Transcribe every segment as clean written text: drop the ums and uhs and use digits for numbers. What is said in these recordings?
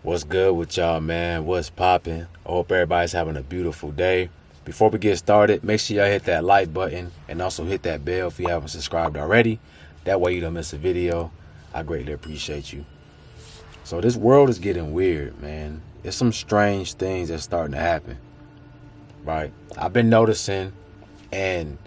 What's good with y'all, man? What's poppin'? I hope everybody's having a beautiful day. Before we get started, make sure y'all hit that like button and also hit that bell if you haven't subscribed already. That way you don't miss a video. I greatly appreciate you. So this world is getting weird, man. There's some strange things that's starting to happen, right? I've been noticing, and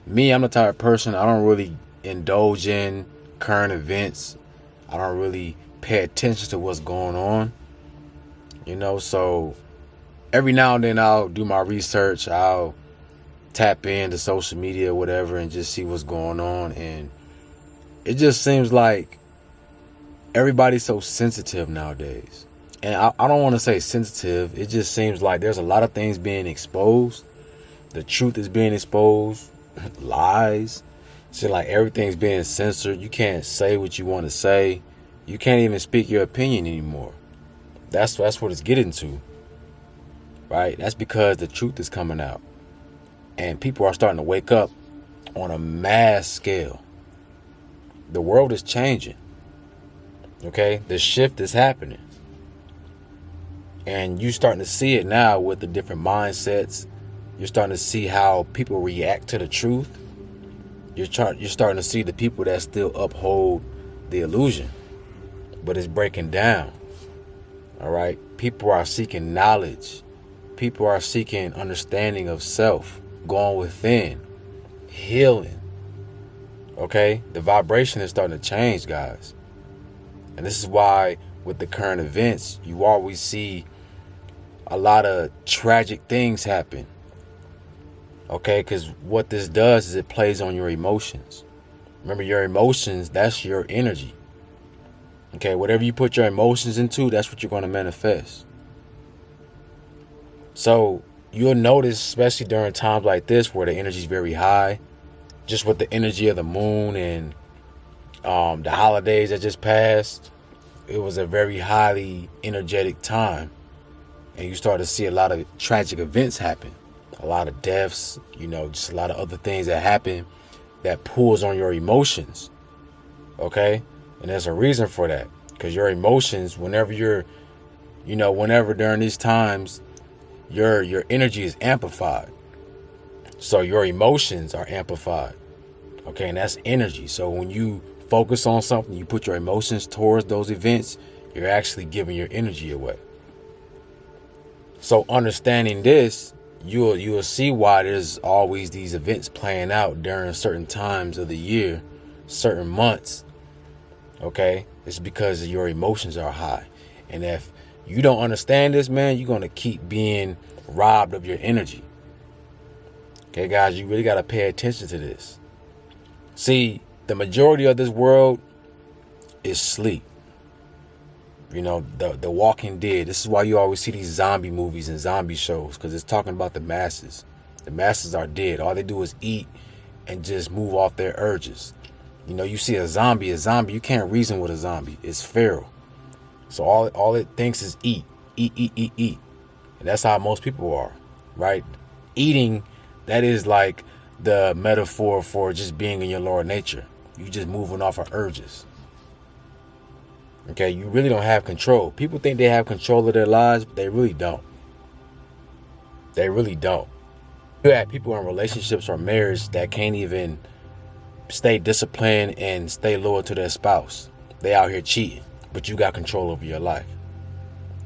me, I'm the type of person, I don't really indulge in current events. I don't really pay attention to what's going on. So every now and then I'll do my research. I'll tap into social media or whatever and just see what's going on. And it just seems like everybody's so sensitive nowadays. And I don't want to say sensitive. It just seems like there's a lot of things being exposed. The truth is being exposed. Lies. So like everything's being censored. You can't say what you want to say. You can't even speak your opinion anymore. That's what it's getting to, right? That's because the truth is coming out. And people are starting to wake up on a mass scale. The world is changing, okay? The shift is happening. And you're starting to see it now with the different mindsets. You're starting to see how people react to the truth. You're starting to see the people that still uphold the illusion. But it's breaking down. All right. People are seeking knowledge. People are seeking understanding of self, going within, healing. Okay. The vibration is starting to change, guys. And this is why with the current events, you always see a lot of tragic things happen. Okay. Because what this does is it plays on your emotions. Remember, your emotions, that's your energy. Okay, whatever you put your emotions into, that's what you're going to manifest. So you'll notice, especially during times like this where the energy is very high, just with the energy of the moon and the holidays that just passed, it was a very highly energetic time. And you start to see a lot of tragic events happen, a lot of deaths, just a lot of other things that happen that pulls on your emotions. Okay. And there's a reason for that, because your emotions, whenever during these times, your energy is amplified. So your emotions are amplified. Okay, and that's energy. So when you focus on something, you put your emotions towards those events, you're actually giving your energy away. So understanding this, you'll see why there's always these events playing out during certain times of the year, certain months. Okay, it's because your emotions are high. And if you don't understand this, man, you're going to keep being robbed of your energy. Okay, guys, you really got to pay attention to this. See, the majority of this world is sleep. The Walking Dead. This is why you always see these zombie movies and zombie shows, because it's talking about the masses. The masses are dead. All they do is eat and just move off their urges. You see a zombie, you can't reason with a zombie. It's feral. So all it thinks is eat. And that's how most people are, right? Eating, that is like the metaphor for just being in your lower nature. You just moving off of urges. Okay, you really don't have control. People think they have control of their lives, but they really don't. They really don't. You have people in relationships or marriage that can't even stay disciplined and stay loyal to their spouse. They out here cheating, but you got control over your life.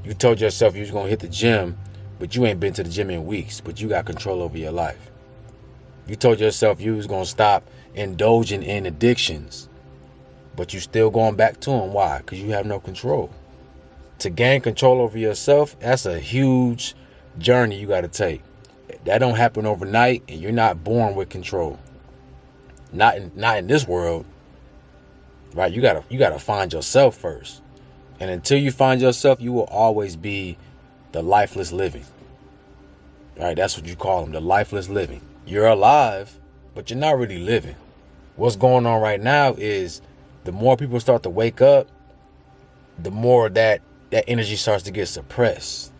You told yourself you was going to hit the gym, but you ain't been to the gym in weeks, but you got control over your life. You told yourself you was going to stop indulging in addictions, but you still going back to them. Why? Because you have no control. To gain control over yourself, that's a huge journey you got to take. That don't happen overnight, and you're not born with control. Not in this world, right? You gotta find yourself first, and until you find yourself, you will always be the lifeless living. Right? That's what you call them, the lifeless living. You're alive, but you're not really living. What's going on right now is the more people start to wake up, the more that energy starts to get suppressed.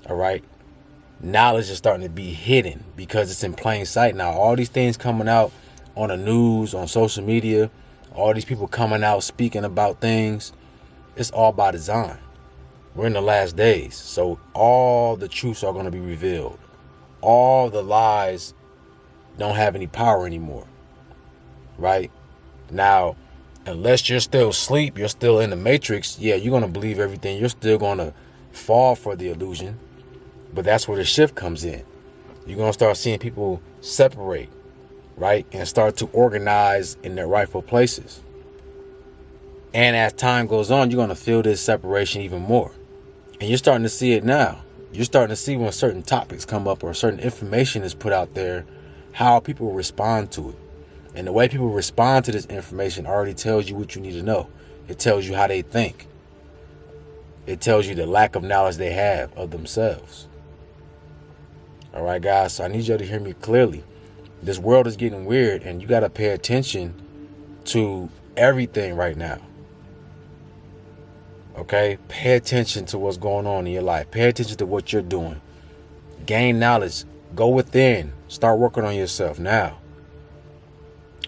All right. knowledge is starting to be hidden because it's in plain sight now. All these things coming out on the news, on social media, all these people coming out speaking about things, it's all by design. We're in the last days, so all the truths are going to be revealed. All the lies don't have any power anymore, right? Now, unless you're still asleep, you're still in the matrix, yeah, you're going to believe everything. You're still going to fall for the illusion, but that's where the shift comes in. You're going to start seeing people separate, right, and start to organize in their rightful places. And as time goes on, you're going to feel this separation even more. And you're starting to see it now. You're starting to see when certain topics come up or certain information is put out there, how people respond to it. And the way people respond to this information already tells you what you need to know. It tells you how they think. It tells you the lack of knowledge they have of themselves. All right, guys, so I need you to hear me clearly. This world is getting weird, and you got to pay attention to everything right now. Okay? Pay attention to what's going on in your life. Pay attention to what you're doing. Gain knowledge. Go within. Start working on yourself now.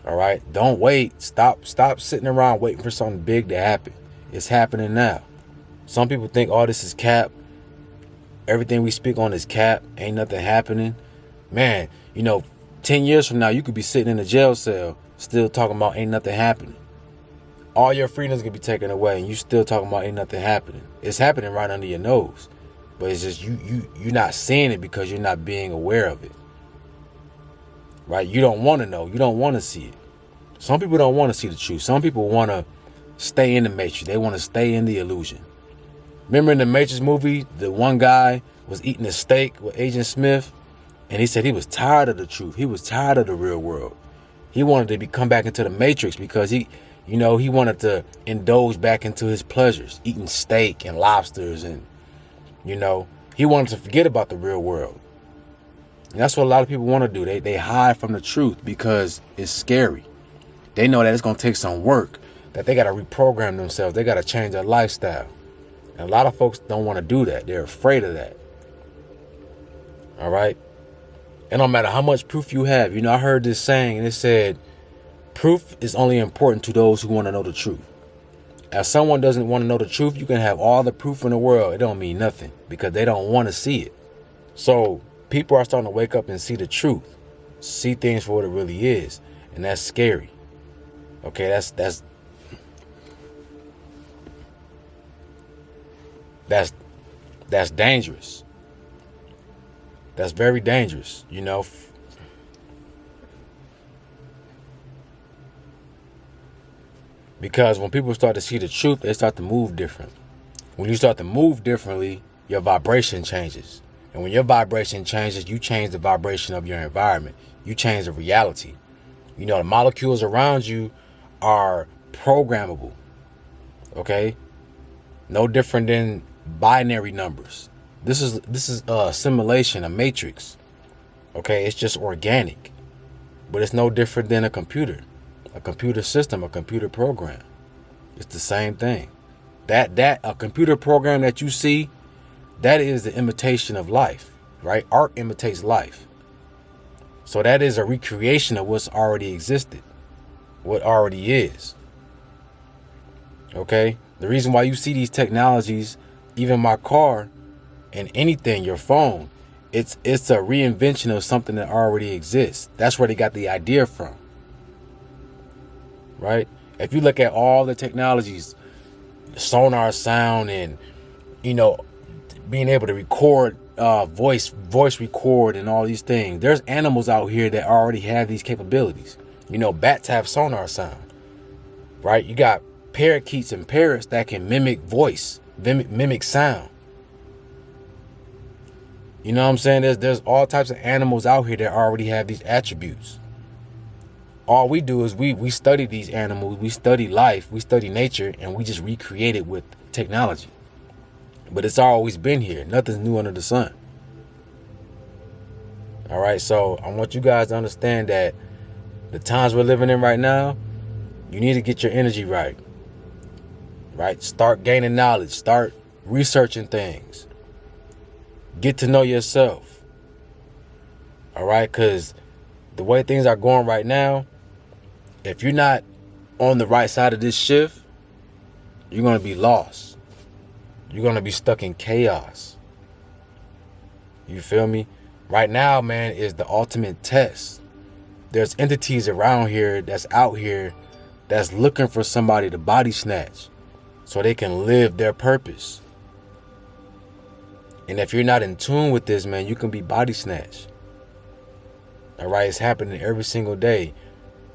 All right? Don't wait. Stop sitting around waiting for something big to happen. It's happening now. Some people think, oh, this is cap. Everything we speak on is cap. Ain't nothing happening. Man, 10 years from now, you could be sitting in a jail cell still talking about ain't nothing happening. All your freedoms could be taken away and you still talking about ain't nothing happening. It's happening right under your nose. But it's just you're not seeing it because you're not being aware of it. Right? You don't want to know. You don't want to see it. Some people don't want to see the truth. Some people want to stay in the matrix. They want to stay in the illusion. Remember in the Matrix movie, the one guy was eating a steak with Agent Smith, and he said he was tired of the truth. He was tired of the real world. He wanted to come back into the Matrix because he wanted to indulge back into his pleasures, eating steak and lobsters, and he wanted to forget about the real world. And that's what a lot of people want to do. They hide from the truth because it's scary. They know that it's going to take some work, that they got to reprogram themselves. They got to change their lifestyle. And a lot of folks don't want to do that. They're afraid of that. All right. And no matter how much proof you have, I heard this saying and it said, proof is only important to those who want to know the truth. If someone doesn't want to know the truth, you can have all the proof in the world. It don't mean nothing because they don't want to see it. So people are starting to wake up and see the truth, see things for what it really is. And that's scary. Okay, that's dangerous. That's very dangerous, because when people start to see the truth, they start to move different. When you start to move differently, your vibration changes. And when your vibration changes, you change the vibration of your environment. You change the reality. The molecules around you are programmable. Okay? No different than binary numbers. This is a simulation, a matrix. Okay, it's just organic. But it's no different than a computer system, a computer program. It's the same thing. That a computer program that you see, that is the imitation of life, right? Art imitates life. So that is a recreation of what's already existed, what already is. Okay? The reason why you see these technologies, even my car and anything, your phone, it's a reinvention of something that already exists. That's where they got the idea from. Right? If you look at all the technologies, sonar sound and, being able to record, voice record and all these things, there's animals out here that already have these capabilities. Bats have sonar sound, right? You got parakeets and parrots that can mimic voice, mimic sound. You know what I'm saying? There's all types of animals out here that already have these attributes. All we do is we study these animals, we study life, we study nature, and we just recreate it with technology. But it's always been here. Nothing's new under the sun. All right, so I want you guys to understand that the times we're living in right now, you need to get your energy right. Right? Start gaining knowledge. Start researching things. Get to know yourself. All right, because the way things are going right now, if you're not on the right side of this shift, you're going to be lost. You're going to be stuck in chaos. You feel me? Right now, man, is the ultimate test. There's entities around here that's out here that's looking for somebody to body snatch so they can live their purpose. And if you're not in tune with this, man, you can be body snatched. All right, it's happening every single day.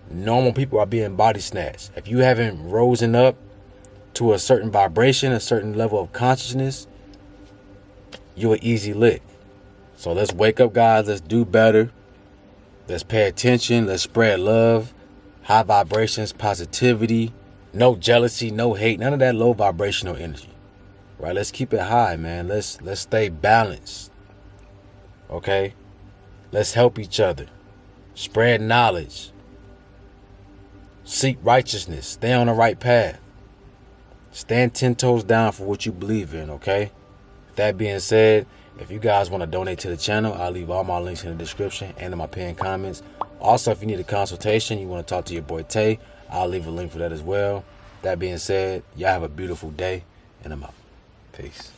Normal people are being body snatched. If you haven't risen up to a certain vibration, a certain level of consciousness, you're an easy lick. So let's wake up, guys. Let's do better. Let's pay attention. Let's spread love, high vibrations, positivity, no jealousy, no hate, none of that low vibrational energy. Right? Let's keep it high, man. Let's stay balanced. Okay? Let's help each other. Spread knowledge. Seek righteousness. Stay on the right path. Stand 10 toes down for what you believe in, okay? That being said, if you guys want to donate to the channel, I'll leave all my links in the description and in my pinned comments. Also, if you need a consultation, you want to talk to your boy Tay, I'll leave a link for that as well. That being said, y'all have a beautiful day, and I'm out. Peace.